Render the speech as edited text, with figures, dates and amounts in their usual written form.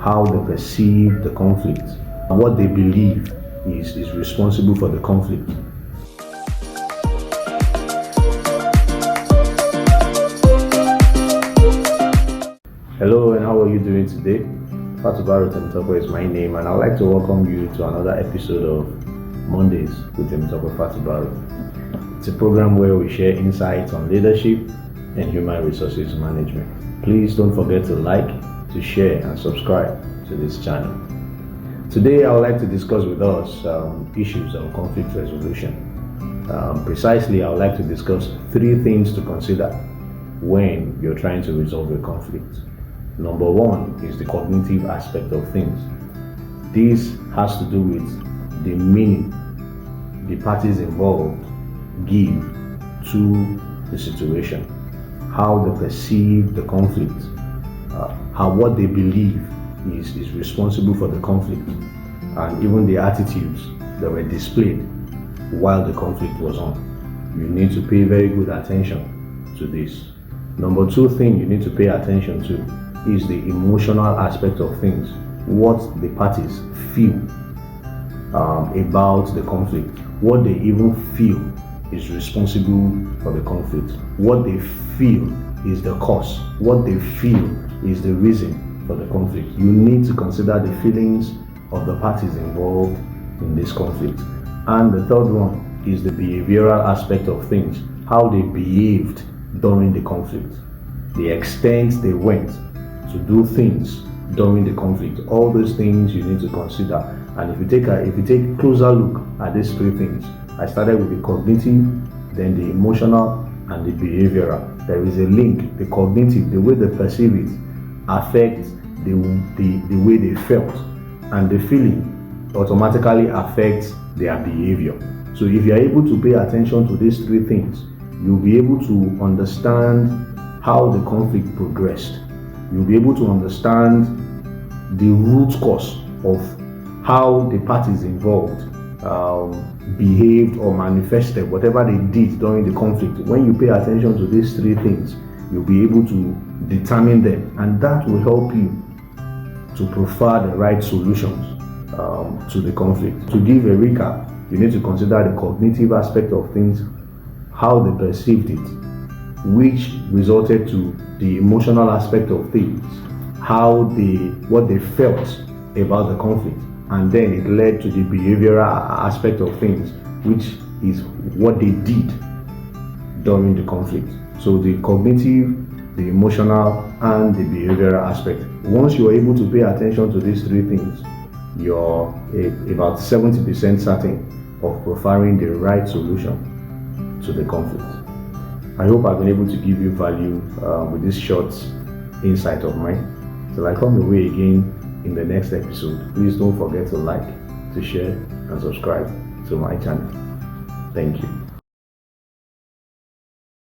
how they perceive the conflict, and what they believe is responsible for the conflict. Hello, and how are you doing today? Fatubaru Temitope is my name, and I'd like to welcome you to another episode of Mondays with Temitope Fatubaru. It's a program where we share insights on leadership and human resources management. Please don't forget to like, to share, and subscribe to this channel. Today, I would like to discuss with us issues of conflict resolution. Precisely, I would like to discuss 3 things to consider when you're trying to resolve a conflict. Number 1 is the cognitive aspect of things. This has to do with the meaning the parties involved give to the situation, how they perceive the conflict, how what they believe is responsible for the conflict, and even the attitudes that were displayed while the conflict was on. You need to pay very good attention to this. Number 2 thing you need to pay attention to is the emotional aspect of things, what the parties feel about the conflict, what they even feel is responsible for the conflict, what they feel is the cause, what they feel is the reason for the conflict. You need to consider the feelings of the parties involved in this conflict. And the third one is the behavioral aspect of things, how they behaved during the conflict, the extent they went to do things during the conflict. All those things you need to consider. And if you take a closer look at these 3 things, I started with the cognitive, then the emotional, and the behavioral. There is a link. The cognitive, the way they perceive it, affects the way they felt, and the feeling automatically affects their behavior. So if you are able to pay attention to these 3 things, you'll be able to understand how the conflict progressed. You'll be able to understand the root cause of how the parties involved behaved or manifested whatever they did during the conflict. When you pay attention to these 3 things, you'll be able to determine them, and that will help you to prefer the right solutions to the conflict. To give a recap, you need to consider the cognitive aspect of things, how they perceived it, which resulted to the emotional aspect of things, what they felt about the conflict, and then it led to the behavioral aspect of things, which is what they did during the conflict. So the cognitive, the emotional, and the behavioral aspect. Once you are able to pay attention to these 3 things, you're about 70% certain of preferring the right solution to the conflict. I hope I've been able to give you value with this short insight of mine. Till I come your way again in the next episode, please don't forget to like, to share, and subscribe to my channel. Thank you.